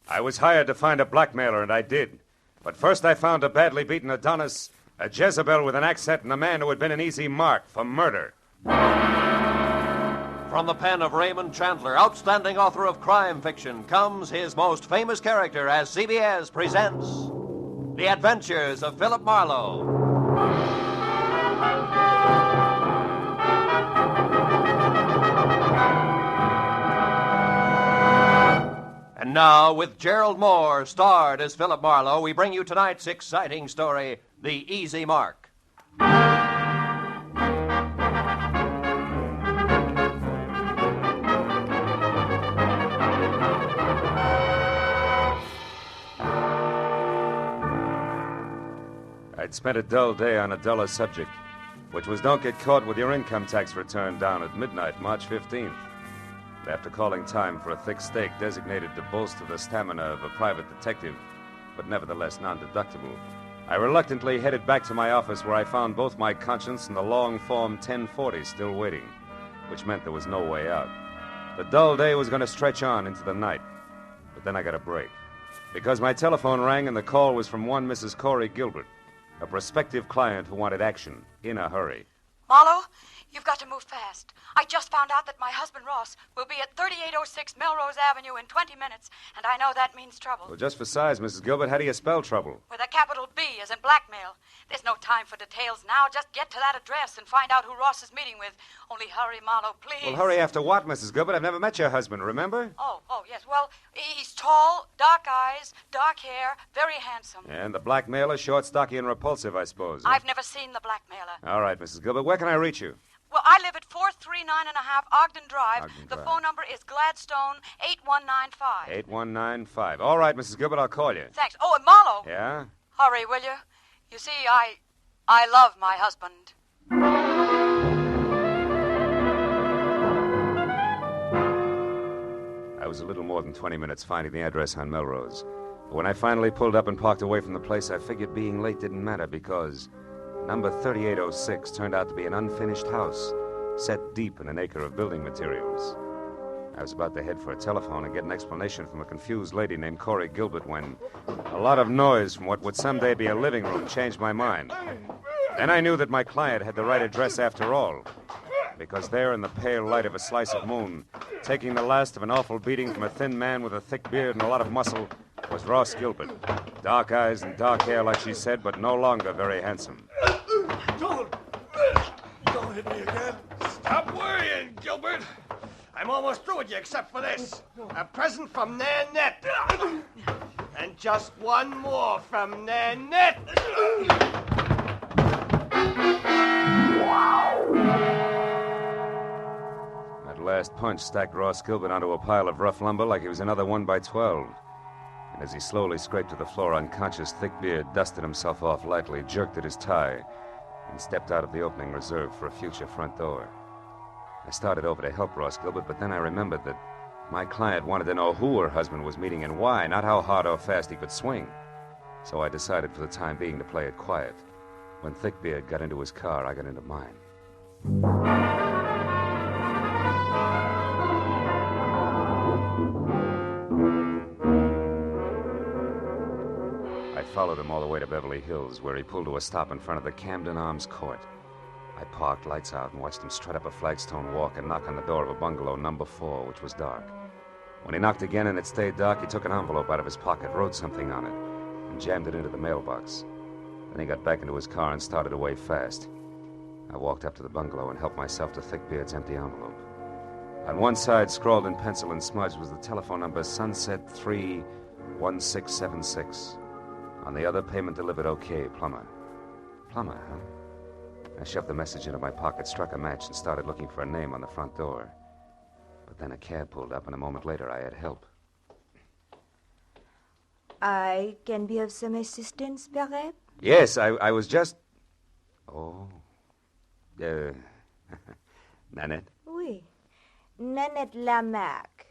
I was hired to find a blackmailer, and I did. But first I found a badly beaten Adonis, a Jezebel with an accent, and a man who had been an easy mark for murder. From the pen of Raymond Chandler, outstanding author of crime fiction, comes his most famous character as CBS presents The Adventures of Philip Marlowe. And now, with Gerald Moore, starred as Philip Marlowe, we bring you tonight's exciting story, The Easy Mark. I'd spent a dull day on a duller subject, which was don't get caught with your income tax return down at midnight, March 15th. After calling time for a thick steak designated to bolster the stamina of a private detective, but nevertheless non-deductible, I reluctantly headed back to my office where I found both my conscience and the long Form 1040 still waiting, which meant there was no way out. The dull day was going to stretch on into the night, but then I got a break, because my telephone rang and the call was from one Mrs. Corey Gilbert, a prospective client who wanted action in a hurry. Marlowe, you've got to move fast. I just found out that my husband, Ross, will be at 3806 Melrose Avenue in 20 minutes, and I know that means trouble. Well, just for size, Mrs. Gilbert, how do you spell trouble? With a capital B, as in blackmail. There's no time for details now. Just get to that address and find out who Ross is meeting with. Only hurry, Marlowe, please. Well, hurry after what, Mrs. Gilbert? I've never met your husband, remember? Oh, yes. Well, he's tall, dark eyes, dark hair, very handsome. And the blackmailer, short, stocky, and repulsive, I suppose. I've never seen the blackmailer. All right, Mrs. Gilbert, where can I reach you? Well, I live at 439 and a half Ogden Drive. The phone number is Gladstone 8195. 8195. All right, Mrs. Gilbert, I'll call you. Thanks. Oh, and Marlowe. Yeah? Hurry, will you? You see, I love my husband. I was a little more than 20 minutes finding the address on Melrose. But when I finally pulled up and parked away from the place, I figured being late didn't matter because number 3806 turned out to be an unfinished house set deep in an acre of building materials. I was about to head for a telephone and get an explanation from a confused lady named Corey Gilbert when a lot of noise from what would someday be a living room changed my mind. Then I knew that my client had the right address after all, because there in the pale light of a slice of moon, taking the last of an awful beating from a thin man with a thick beard and a lot of muscle, was Ross Gilbert. Dark eyes and dark hair, like she said, but no longer very handsome. Don't hit me again. Stop worrying, Gilbert. I'm almost through with you except for this. A present from Nanette. And just one more from Nanette. That last punch stacked Ross Gilbert onto a pile of rough lumber like he was another 1x12. And as he slowly scraped to the floor unconscious, Thick Beard dusted himself off lightly, jerked at his tie, and stepped out of the opening reserved for a future front door. I started over to help Ross Gilbert, but then I remembered that my client wanted to know who her husband was meeting and why, not how hard or fast he could swing. So I decided for the time being to play it quiet. When Thickbeard got into his car, I got into mine. I followed him all the way to Beverly Hills, where he pulled to a stop in front of the Camden Arms Court. I parked, lights out, and watched him strut up a flagstone walk and knock on the door of a bungalow number 4, which was dark. When he knocked again and it stayed dark, he took an envelope out of his pocket, wrote something on it, and jammed it into the mailbox. Then he got back into his car and started away fast. I walked up to the bungalow and helped myself to Thickbeard's empty envelope. On one side, scrawled in pencil and smudged, was the telephone number Sunset 31676. On the other, payment delivered okay, Plummer. Plummer, huh? I shoved the message into my pocket, struck a match, and started looking for a name on the front door. But then a cab pulled up, and a moment later I had help. I can be of some assistance, perhaps? Yes, I was just... Oh. Nanette? Oui. Nanette Lamarck.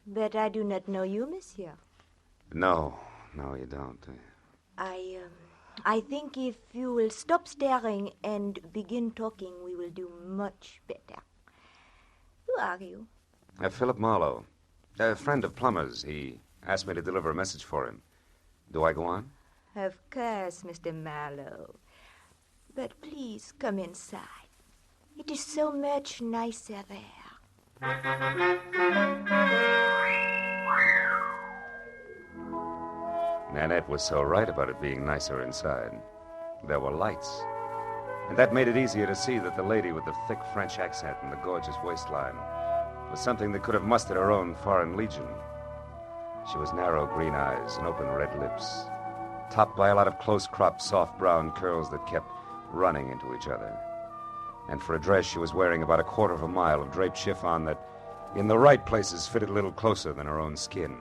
But I do not know you, monsieur. No, you don't. I think if you will stop staring and begin talking, we will do much better. Who are you? Philip Marlowe. A friend of Plummer's. He Asked me to deliver a message for him. Do I go on? Of course, Mr. Marlowe. But please come inside. It is so much nicer there. Nanette was so right about it being nicer inside. There were lights. And that made it easier to see that the lady with the thick French accent and the gorgeous waistline was something that could have mustered her own foreign legion. She was narrow green eyes and open red lips, topped by a lot of close-cropped, soft brown curls that kept running into each other. And for a dress, she was wearing about a quarter of a mile of draped chiffon that, in the right places, fitted a little closer than her own skin.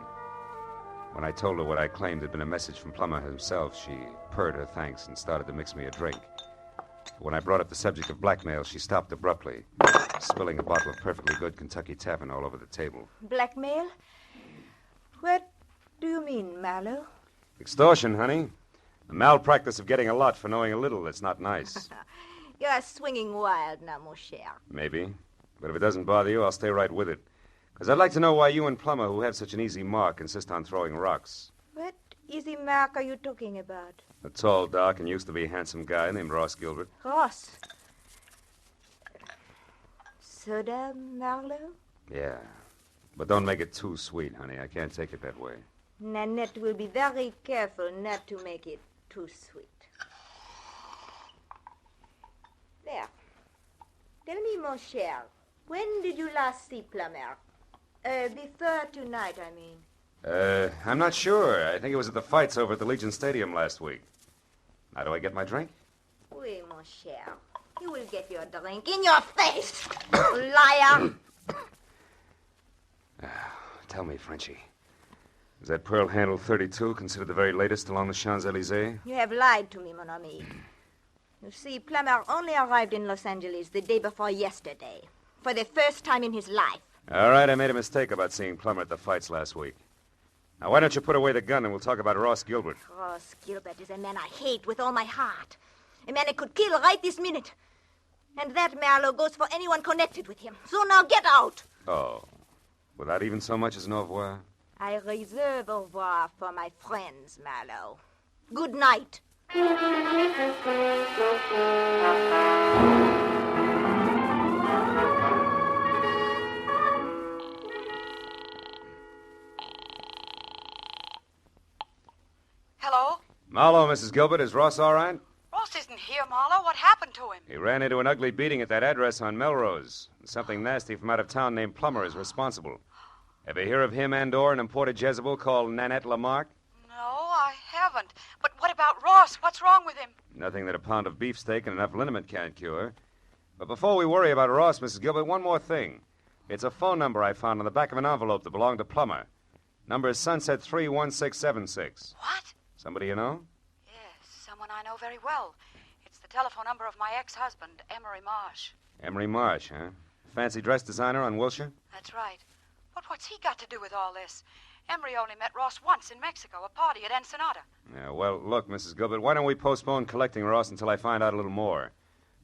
When I told her what I claimed had been a message from Plummer himself, she purred her thanks and started to mix me a drink. When I brought up the subject of blackmail, she stopped abruptly, spilling a bottle of perfectly good Kentucky Tavern all over the table. Blackmail? What do you mean, Marlowe? Extortion, honey. The malpractice of getting a lot for knowing a little that's not nice. You're swinging wild now, mon cher. Maybe. But if it doesn't bother you, I'll stay right with it. Because I'd like to know why you and Plummer, who have such an easy mark, insist on throwing rocks. What easy mark are you talking about? A tall, dark, and used to be handsome guy named Ross Gilbert. Ross. Soda, Marlowe? Yeah. But don't make it too sweet, honey. I can't take it that way. Nanette will be very careful not to make it too sweet. There. Tell me, mon cher, when did you last see Plummer? Before tonight, I mean. I'm not sure. I think it was at the fights over at the Legion Stadium last week. Now, do I get my drink? Oui, mon cher. You will get your drink in your face, liar. Tell me, Frenchie. Is that pearl handle 32 considered the very latest along the Champs-Élysées? You have lied to me, mon ami. You see, Plummer only arrived in Los Angeles the day before yesterday, for the first time in his life. All right, I made a mistake about seeing Plummer at the fights last week. Now, why don't you put away the gun and we'll talk about Ross Gilbert? Ross Gilbert is a man I hate with all my heart. A man I could kill right this minute. And that, Marlowe, goes for anyone connected with him. So now get out. Oh. Without even so much as an au revoir? I reserve au revoir for my friends, Marlowe. Good night. Hello? Marlowe, Mrs. Gilbert, is Ross all right? Ross isn't here, Marlowe. What happened to him? He ran into an ugly beating at that address on Melrose. Something nasty from out of town named Plummer is responsible. Ever hear of him and/or an imported Jezebel called Nanette Lamarck? No, I haven't. But what about Ross? What's wrong with him? Nothing that a pound of beefsteak and enough liniment can't cure. But before we worry about Ross, Mrs. Gilbert, one more thing. It's a phone number I found on the back of an envelope that belonged to Plummer. Number is Sunset 31676. What? Somebody you know? Yes, someone I know very well. It's the telephone number of my ex-husband, Emery Marsh. Emery Marsh, huh? Fancy dress designer on Wilshire? That's right. But what's he got to do with all this? Emery only met Ross once in Mexico, a party at Ensenada. Yeah, well, look, Mrs. Gilbert, why don't we postpone collecting Ross until I find out a little more?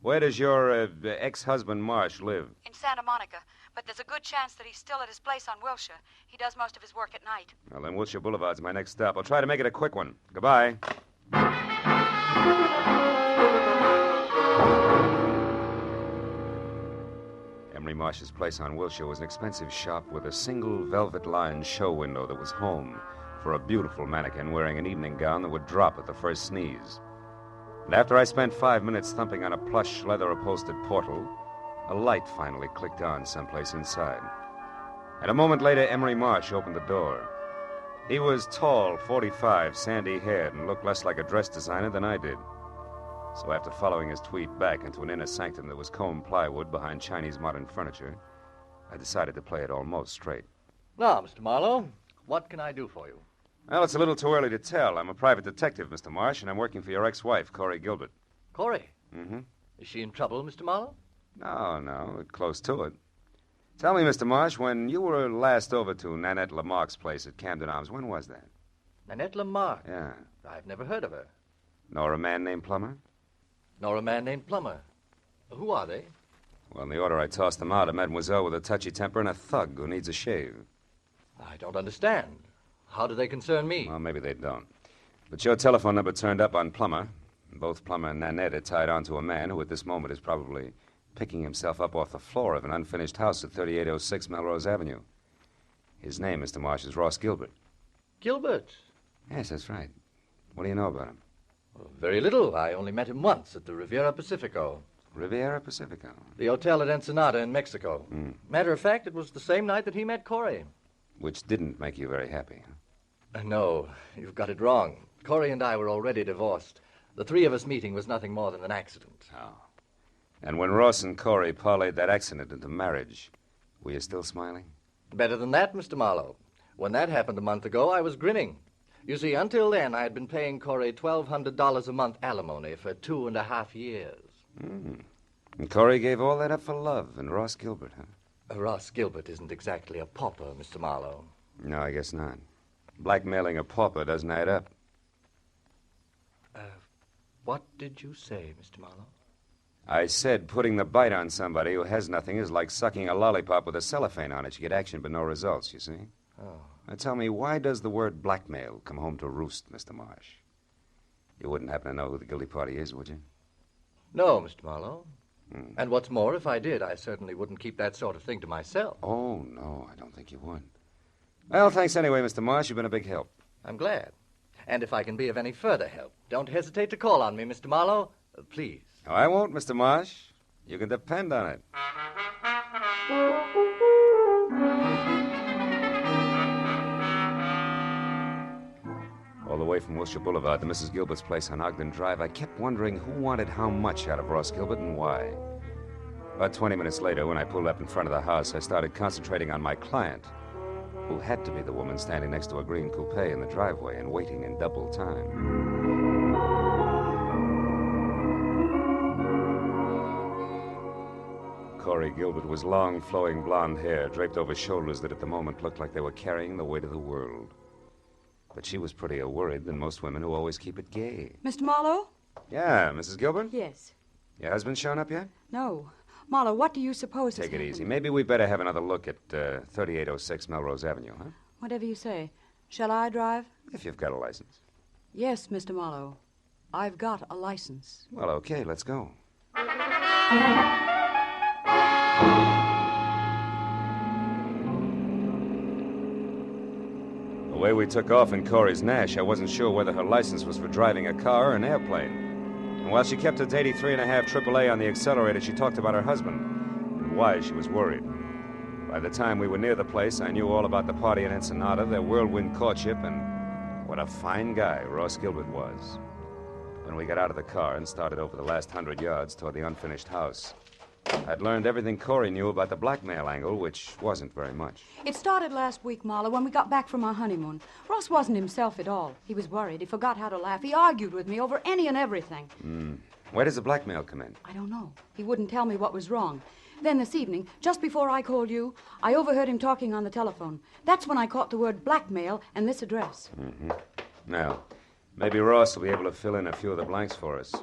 Where does your ex-husband Marsh live? In Santa Monica. But there's a good chance that he's still at his place on Wilshire. He does most of his work at night. Well, then Wilshire Boulevard's my next stop. I'll try to make it a quick one. Goodbye. Emery Marsh's place on Wilshire was an expensive shop with a single velvet-lined show window that was home for a beautiful mannequin wearing an evening gown that would drop at the first sneeze. And after I spent 5 minutes thumping on a plush, leather-upholstered portal, a light finally clicked on someplace inside. And a moment later, Emery Marsh opened the door. He was tall, 45, sandy-haired, and looked less like a dress designer than I did. So after following his tweet back into an inner sanctum that was combed plywood behind Chinese modern furniture, I decided to play it almost straight. Now, Mr. Marlowe, what can I do for you? Well, it's a little too early to tell. I'm a private detective, Mr. Marsh, and I'm working for your ex-wife, Corey Gilbert. Corey? Mm-hmm. Is she in trouble, Mr. Marlowe? No, we're close to it. Tell me, Mr. Marsh, when you were last over to Nanette Lamarck's place at Camden Arms, when was that? Nanette Lamarck? Yeah. I've never heard of her. Nor a man named Plummer? Nor a man named Plummer. Who are they? Well, in the order I tossed them out, a mademoiselle with a touchy temper and a thug who needs a shave. I don't understand. How do they concern me? Well, maybe they don't. But your telephone number turned up on Plummer. Both Plummer and Nanette are tied onto a man who at this moment is probably picking himself up off the floor of an unfinished house at 3806 Melrose Avenue. His name, Mr. Marsh, is Ross Gilbert. Gilbert? Yes, that's right. What do you know about him? Well, very little. I only met him once at the Riviera Pacifico. Riviera Pacifico? The hotel at Ensenada in Mexico. Matter of fact, it was the same night that he met Corey. Which didn't make you very happy, huh? No, you've got it wrong. Corey and I were already divorced. The three of us meeting was nothing more than an accident. Oh. And when Ross and Corey parlayed that accident into marriage, were you still smiling? Better than that, Mr. Marlowe. When that happened a month ago, I was grinning. You see, until then, I had been paying Corey $1,200 a month alimony for 2.5 years. And Corey gave all that up for love and Ross Gilbert, huh? Ross Gilbert isn't exactly a pauper, Mr. Marlowe. No, I guess not. Blackmailing a pauper doesn't add up. What did you say, Mr. Marlowe? I said putting the bite on somebody who has nothing is like sucking a lollipop with a cellophane on it. You get action but no results, you see? Oh. Now tell me, why does the word blackmail come home to roost, Mr. Marsh? You wouldn't happen to know who the guilty party is, would you? No, Mr. Marlowe. And what's more, if I did, I certainly wouldn't keep that sort of thing to myself. Oh, no, I don't think you would. Well, thanks anyway, Mr. Marsh. You've been a big help. I'm glad. And if I can be of any further help, don't hesitate to call on me, Mr. Marlowe. Please. Oh, I won't, Mr. Marsh. You can depend on it. All the way from Wilshire Boulevard to Mrs. Gilbert's place on Ogden Drive, I kept wondering who wanted how much out of Ross Gilbert and why. About 20 minutes later, when I pulled up in front of the house, I started concentrating on my client, who had to be the woman standing next to a green coupe in the driveway and waiting in double time. Corey Gilbert was long, flowing blonde hair draped over shoulders that at the moment looked like they were carrying the weight of the world. But she was prettier worried than most women who always keep it gay. Mr. Marlowe? Yeah, Mrs. Gilbert? Yes. Your husband shown up yet? No. Marlowe, what do you suppose Take has it easy. happened? Maybe we better have another look at 3806 Melrose Avenue, huh? Whatever you say. Shall I drive? If you've got a license. Yes, Mr. Marlowe. I've got a license. Well, okay, let's go. The way we took off in Corey's Nash, I wasn't sure whether her license was for driving a car or an airplane. And while she kept it to 83.5 AAA on the accelerator, she talked about her husband and why she was worried. By the time we were near the place, I knew all about the party in Ensenada, their whirlwind courtship, and what a fine guy Ross Gilbert was. When we got out of the car and started over the last 100 yards toward the unfinished house, I'd learned everything Corey knew about the blackmail angle, which wasn't very much. It started last week, Marlowe, when we got back from our honeymoon. Ross wasn't himself at all. He was worried. He forgot how to laugh. He argued with me over any and everything. Where does the blackmail come in? I don't know. He wouldn't tell me what was wrong. Then this evening, just before I called you, I overheard him talking on the telephone. That's when I caught the word blackmail and this address. Now, maybe Ross will be able to fill in a few of the blanks for us.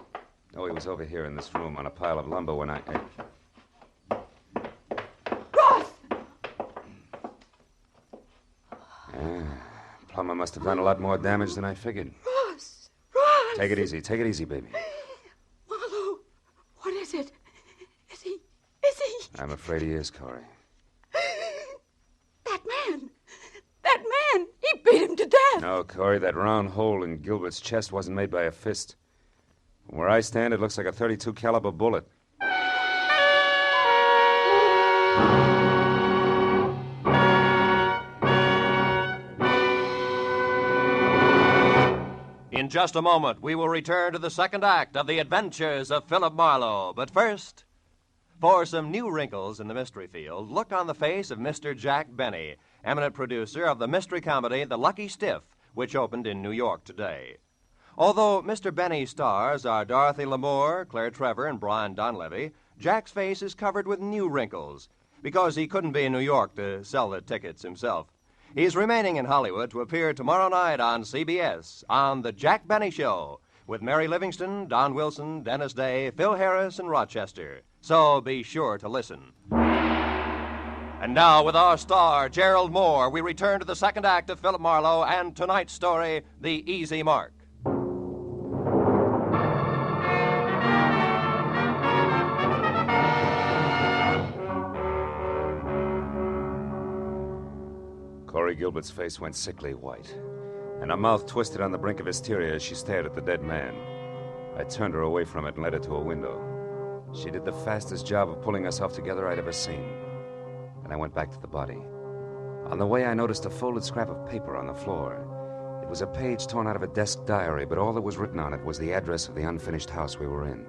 Oh, he was over here in this room on a pile of lumber when I... Ross! Plummer must have done a lot more damage than I figured. Ross! Ross! Take it easy, baby. Marlowe, what is it? Is he... I'm afraid he is, Corey. That man! He beat him to death! No, Corey, that round hole in Gilbert's chest wasn't made by a fist. From where I stand, it looks like a .32 caliber bullet. In just a moment, we will return to the second act of The Adventures of Philip Marlowe. But first, for some new wrinkles in the mystery field, look on the face of Mr. Jack Benny, eminent producer of the mystery comedy The Lucky Stiff, which opened in New York today. Although Mr. Benny's stars are Dorothy Lamour, Claire Trevor, and Brian Donlevy, Jack's face is covered with new wrinkles because he couldn't be in New York to sell the tickets himself. He's remaining in Hollywood to appear tomorrow night on CBS on The Jack Benny Show with Mary Livingston, Don Wilson, Dennis Day, Phil Harris, and Rochester. So be sure to listen. And now, with our star, Gerald Moore, we return to the second act of Philip Marlowe and tonight's story, The Easy Mark. Corey Gilbert's face went sickly white, and her mouth twisted on the brink of hysteria as she stared at the dead man. I turned her away from it and led her to a window. She did the fastest job of pulling us off together I'd ever seen. And I went back to the body. On the way, I noticed a folded scrap of paper on the floor. It was a page torn out of a desk diary, but all that was written on it was the address of the unfinished house we were in.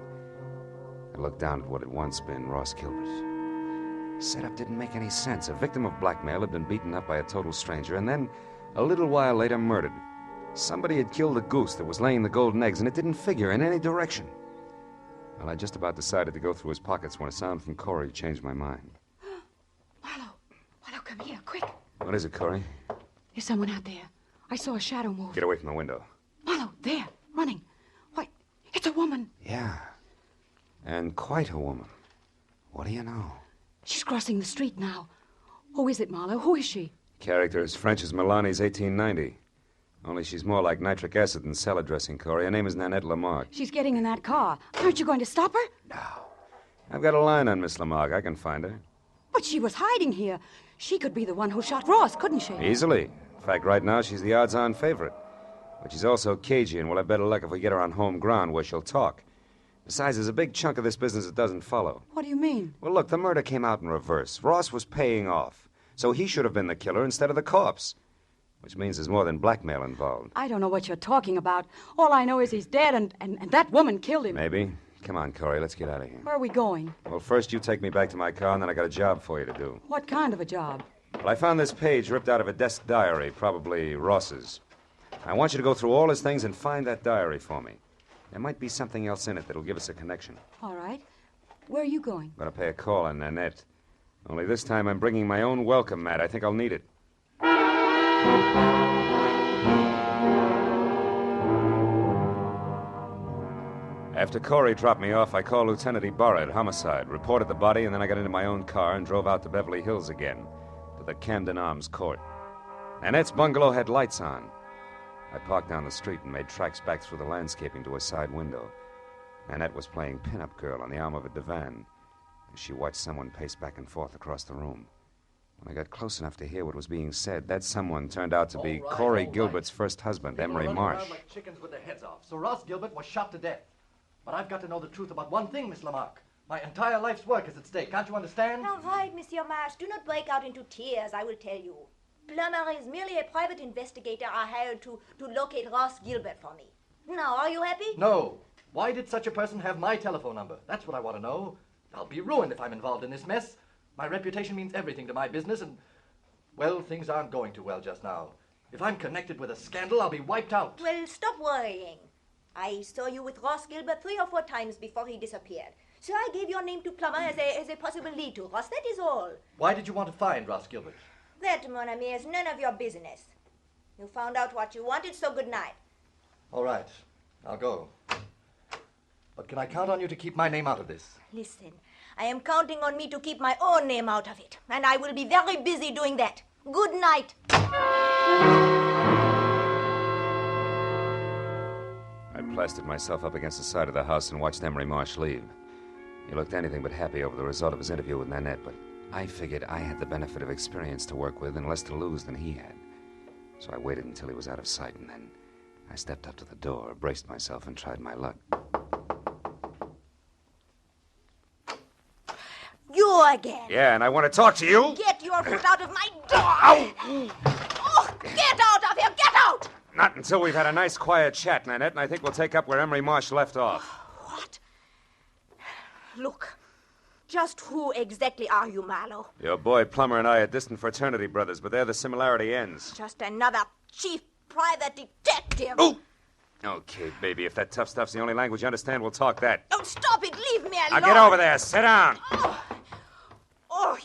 I looked down at what had once been Ross Gilbert. Setup didn't make any sense. A victim of blackmail had been beaten up by a total stranger, and then, a little while later, murdered. Somebody had killed the goose that was laying the golden eggs, and it didn't figure in any direction. Well, I just about decided to go through his pockets when a sound from Corey changed my mind. Marlowe, come here, quick. What is it, Corey? There's someone out there. I saw a shadow move. Get away from the window. Marlowe, there, running. Why, it's a woman. Yeah, and quite a woman. What do you know? She's crossing the street now. Who is it, Marlowe? Who is she? Character as French as Milani's 1890. Only she's more like nitric acid than salad dressing, Corey. Her name is Nanette Lamarck. She's getting in that car. Aren't you going to stop her? No. I've got a line on Miss Lamarck. I can find her. But she was hiding here. She could be the one who shot Ross, couldn't she? Easily. In fact, right now, she's the odds-on favorite. But she's also cagey, and we'll have better luck if we get her on home ground where she'll talk. Besides, there's a big chunk of this business that doesn't follow. What do you mean? Well, look, the murder came out in reverse. Ross was paying off, so he should have been the killer instead of the corpse. Which means there's more than blackmail involved. I don't know what you're talking about. All I know is he's dead, and that woman killed him. Maybe. Come on, Corey, let's get out of here. Where are we going? Well, first you take me back to my car, and then I got a job for you to do. What kind of a job? Well, I found this page ripped out of a desk diary, probably Ross's. I want you to go through all his things and find that diary for me. There might be something else in it that'll give us a connection. All right. Where are you going? I'm going to pay a call on Nanette. Only this time I'm bringing my own welcome mat. I think I'll need it. After Corey dropped me off, I called Lieutenant Ibarra at Homicide, reported the body, and then I got into my own car and drove out to Beverly Hills again, to the Camden Arms Court. Nanette's bungalow had lights on. I parked down the street and made tracks back through the landscaping to a side window. Nanette was playing pin-up girl on the arm of a divan as she watched someone pace back and forth across the room. When I got close enough to hear what was being said, that someone turned out to be Corey Gilbert's first husband, Emery Marsh. Like chickens with their heads off. So Ross Gilbert was shot to death. But I've got to know the truth about one thing, Miss Lamarck. My entire life's work is at stake. Can't you understand? All right, Monsieur Marsh. Do not break out into tears, I will tell you. Plummer is merely a private investigator I hired to locate Ross Gilbert for me. Now, are you happy? No. Why did such a person have my telephone number? That's what I want to know. I'll be ruined if I'm involved in this mess. My reputation means everything to my business, and, well, things aren't going too well just now. If I'm connected with a scandal, I'll be wiped out. Well, stop worrying. I saw you with Ross Gilbert 3 or 4 times before he disappeared. So I gave your name to Plummer as a possible lead to Ross. That is all. Why did you want to find Ross Gilbert? That, mon ami, is none of your business. You found out what you wanted, so good night. All right. I'll go. But can I count on you to keep my name out of this? Listen, I am counting on me to keep my own name out of it. And I will be very busy doing that. Good night. I plastered myself up against the side of the house and watched Emery Marsh leave. He looked anything but happy over the result of his interview with Nanette, but I figured I had the benefit of experience to work with and less to lose than he had. So I waited until he was out of sight, and then I stepped up to the door, braced myself, and tried my luck. You again. Yeah, and I want to talk to you. Get your foot out of my door. Ow! Oh, get out of here. Get out. Not until we've had a nice, quiet chat, Nanette, and I think we'll take up where Emery Marsh left off. What? Look, just who exactly are you, Marlowe? Your boy Plummer and I are distant fraternity brothers, but there the similarity ends. Just another chief private detective. Oh! Okay, baby, if that tough stuff's the only language you understand, we'll talk that. Don't stop it. Leave me alone. Now get over there. Sit down. Oh,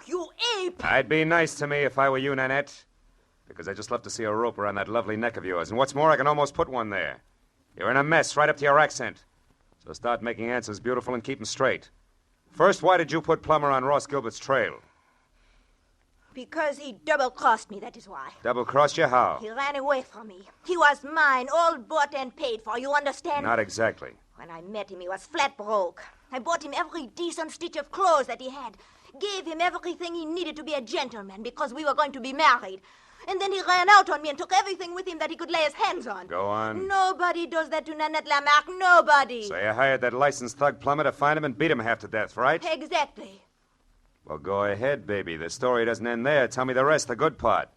you ape. I'd be nice to me if I were you, Nanette. Because I just love to see a rope around that lovely neck of yours. And what's more, I can almost put one there. You're in a mess right up to your accent. So start making answers beautiful and keep them straight. First, why did you put Plummer on Ross Gilbert's trail? Because he double-crossed me, that is why. Double-crossed you how? He ran away from me. He was mine, all bought and paid for, you understand? Not exactly. When I met him, he was flat broke. I bought him every decent stitch of clothes that he had. Gave him everything he needed to be a gentleman because we were going to be married. And then he ran out on me and took everything with him that he could lay his hands on. Go on. Nobody does that to Nanette Lamarck. Nobody. So you hired that licensed thug plumber to find him and beat him half to death, right? Exactly. Well, go ahead, baby. The story doesn't end there. Tell me the rest, the good part.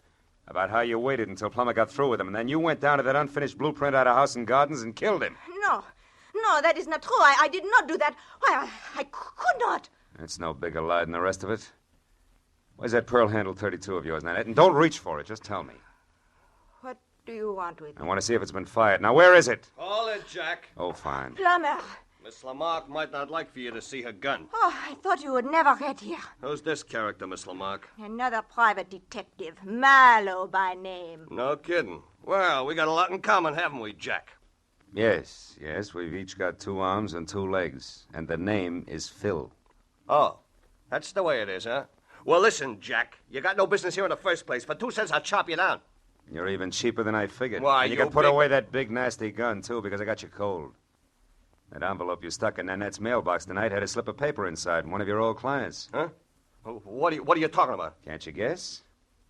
About how you waited until Plummer got through with him, and then you went down to that unfinished blueprint out of House and Gardens and killed him. No, that is not true. I did not do that. Why, I could not. It's no bigger lie than the rest of it. Where's that pearl handle 32 of yours, Nanette? And don't reach for it. Just tell me. What do you want with I me? want to see if it's been fired. Now, where is it? Call it, Jack. Oh, fine. Plummer. Miss Lamarck might not like for you to see her gun. Oh, I thought you would never get here. Who's this character, Miss Lamarck? Another private detective. Marlowe by name. No kidding. Well, we got a lot in common, haven't we, Jack? Yes. We've each got 2 arms and 2 legs. And the name is Phil. Oh, that's the way it is, huh? Well, listen, Jack. You got no business here in the first place. For 2 cents, I'll chop you down. You're even cheaper than I figured. Why, and you you can put big- away that big, nasty gun, too, because I got you cold. That envelope you stuck in Nanette's mailbox tonight had a slip of paper inside, one of your old clients. Huh? What are you talking about? Can't you guess?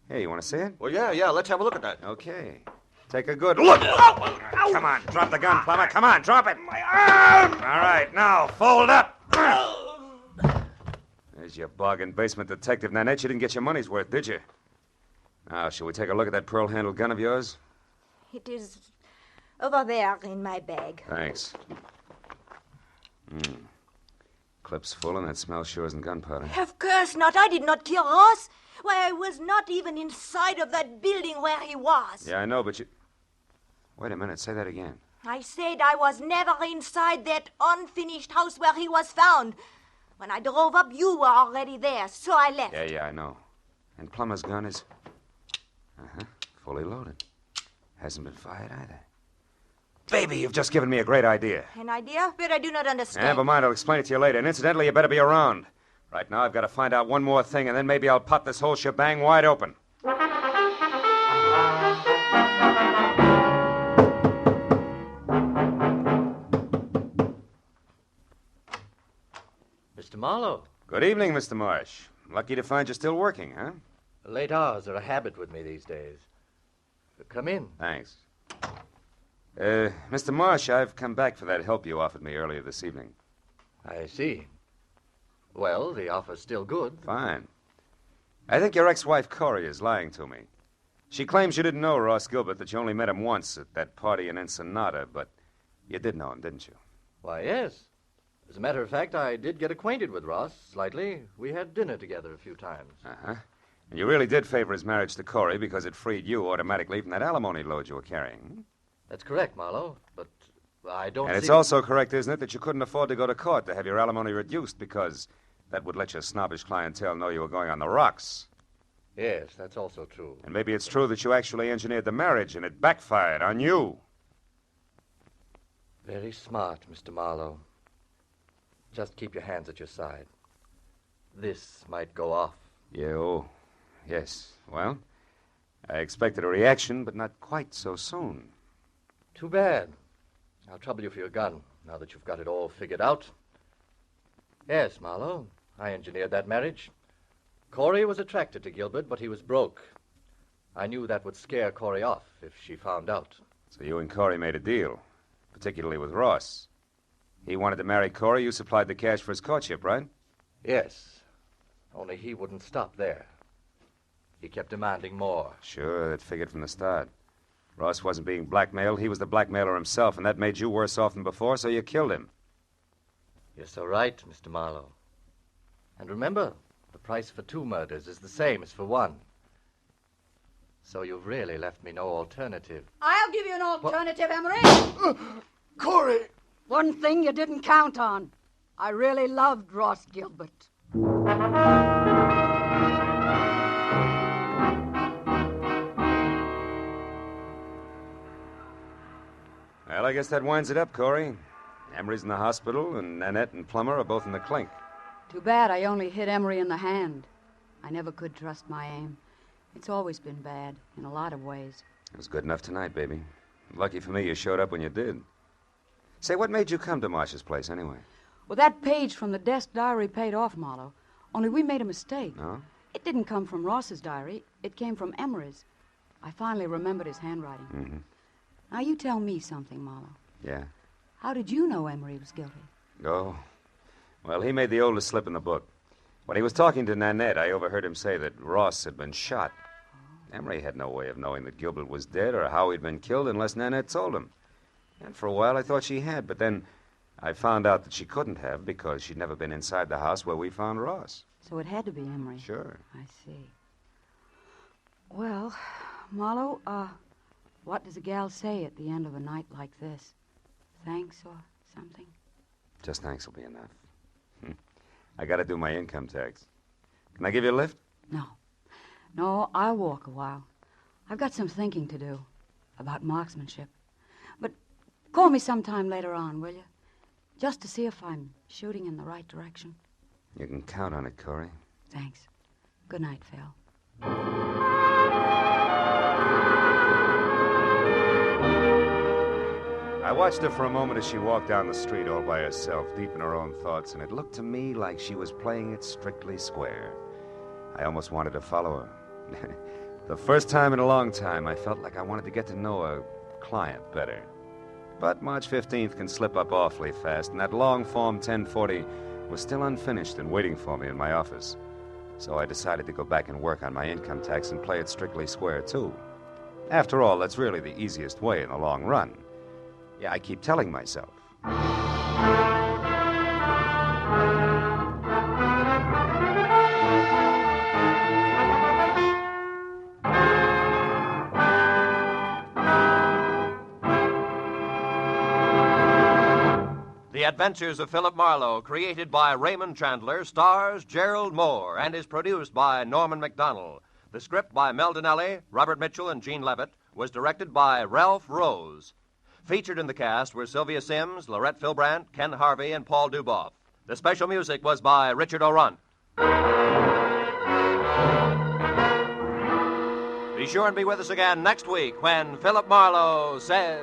Hey, you want to see it? Well, yeah, let's have a look at that. Okay. Take a good look. Come on, drop the gun, Plummer. Come on, drop it. My arm! All right, now, fold up. There's your bargain basement detective, Nanette. You didn't get your money's worth, did you? Now, shall we take a look at that pearl-handled gun of yours? It is over there in my bag. Thanks. Clip's full, and that smell sure isn't gunpowder. Of course not. I did not kill Ross. Why, I was not even inside of that building where he was. Yeah, I know, but you... Wait a minute. Say that again. I said I was never inside that unfinished house where he was found. When I drove up, you were already there, so I left. Yeah, I know. And Plummer's gun is... fully loaded. Hasn't been fired either. Baby, you've just given me a great idea. An idea? But I do not understand. Never mind, I'll explain it to you later. And incidentally, you better be around. Right now, I've got to find out one more thing, and then maybe I'll pop this whole shebang wide open. Mr. Marlowe, Good evening, Mr. Marsh. Lucky to find you still working, huh? late hours are a habit with me these days. Come in. Thanks. Mr. Marsh, I've come back for that help you offered me earlier this evening. I see. Well, the offer's still good. Fine. I think your ex-wife, Corey, is lying to me. She claims you didn't know Ross Gilbert, that you only met him once at that party in Ensenada, but you did know him, didn't you? Why, yes. As a matter of fact, I did get acquainted with Ross slightly. We had dinner together a few times. Uh-huh. And you really did favor his marriage to Corey because it freed you automatically from that alimony load you were carrying. That's correct, Marlowe, but I don't And see... it's also correct, isn't it, that you couldn't afford to go to court to have your alimony reduced because that would let your snobbish clientele know you were going on the rocks. Yes, that's also true. And maybe it's true that you actually engineered the marriage and it backfired on you. Very smart, Mr. Marlowe. Just keep your hands at your side. This might go off. Yes. Well, I expected a reaction, but not quite so soon. Too bad. I'll trouble you for your gun, now that you've got it all figured out. Yes, Marlowe, I engineered that marriage. Corey was attracted to Gilbert, but he was broke. I knew that would scare Corey off if she found out. So you and Corey made a deal, particularly with Ross. He wanted to marry Corey. You supplied the cash for his courtship, right? Yes, only he wouldn't stop there. He kept demanding more. Sure, that figured from the start. Ross wasn't being blackmailed. He was the blackmailer himself, and that made you worse off than before, so you killed him. You're so right, Mr. Marlowe. And remember, the price for 2 murders is the same as for 1. So you've really left me no alternative. I'll give you an alternative, Emery. Corey! One thing you didn't count on. I really loved Ross Gilbert. Well, I guess that winds it up, Corey. Emery's in the hospital, and Nanette and Plummer are both in the clink. Too bad I only hit Emery in the hand. I never could trust my aim. It's always been bad, in a lot of ways. It was good enough tonight, baby. Lucky for me you showed up when you did. Say, what made you come to Marcia's place, anyway? Well, that page from the desk diary paid off, Marlowe. Only we made a mistake. No? It didn't come from Ross's diary. It came from Emery's. I finally remembered his handwriting. Mm-hmm. Now, you tell me something, Marlowe. Yeah? How did you know Emery was guilty? Oh. Well, he made the oldest slip in the book. When he was talking to Nanette, I overheard him say that Ross had been shot. Emery had no way of knowing that Gilbert was dead or how he'd been killed unless Nanette told him. And for a while, I thought she had, but then I found out that she couldn't have because she'd never been inside the house where we found Ross. So it had to be Emery. Sure. I see. Well, Marlowe, what does a gal say at the end of a night like this? Thanks or something? Just thanks will be enough. I gotta do my income tax. Can I give you a lift? No. No, I'll walk a while. I've got some thinking to do about marksmanship. But call me sometime later on, will you? Just to see if I'm shooting in the right direction. You can count on it, Corey. Thanks. Good night, Phil. I watched her for a moment as she walked down the street all by herself, deep in her own thoughts, and it looked to me like she was playing it strictly square. I almost wanted to follow her. The first time in a long time, I felt like I wanted to get to know a client better. But March 15th can slip up awfully fast, and that long Form 1040 was still unfinished and waiting for me in my office. So I decided to go back and work on my income tax and play it strictly square, too. After all, that's really the easiest way in the long run. Yeah, I keep telling myself. The Adventures of Philip Marlowe, created by Raymond Chandler, stars Gerald Moore, and is produced by Norman MacDonald. The script by Mel Donnelly, Robert Mitchell, and Gene Levitt was directed by Ralph Rose. Featured in the cast were Sylvia Sims, Laurette Philbrandt, Ken Harvey, and Paul Duboff. The special music was by Richard O'Runt. Be sure and be with us again next week when Philip Marlowe says...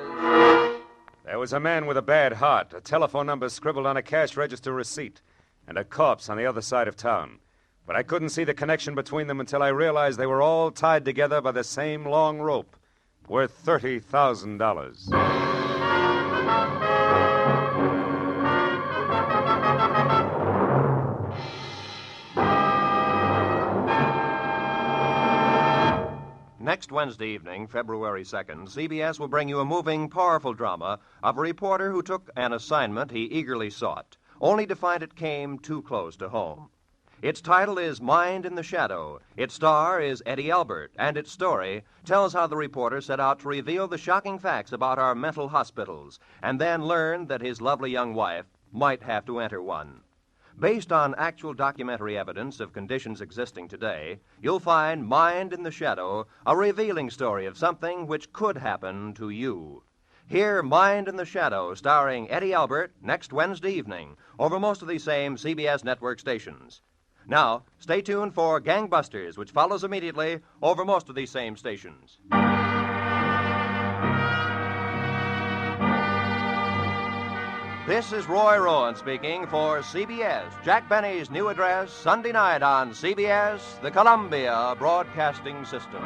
There was a man with a bad heart, a telephone number scribbled on a cash register receipt, and a corpse on the other side of town. But I couldn't see the connection between them until I realized they were all tied together by the same long rope, worth $30,000. Next Wednesday evening, February 2nd, CBS will bring you a moving, powerful drama of a reporter who took an assignment he eagerly sought, only to find it came too close to home. Its title is Mind in the Shadow. Its star is Eddie Albert, and its story tells how the reporter set out to reveal the shocking facts about our mental hospitals, and then learned that his lovely young wife might have to enter one. Based on actual documentary evidence of conditions existing today, you'll find Mind in the Shadow, a revealing story of something which could happen to you. Hear Mind in the Shadow, starring Eddie Albert, next Wednesday evening, over most of these same CBS network stations. Now, stay tuned for Gangbusters, which follows immediately over most of these same stations. This is Roy Rowan speaking for CBS. Jack Benny's new address, Sunday night on CBS, the Columbia Broadcasting System.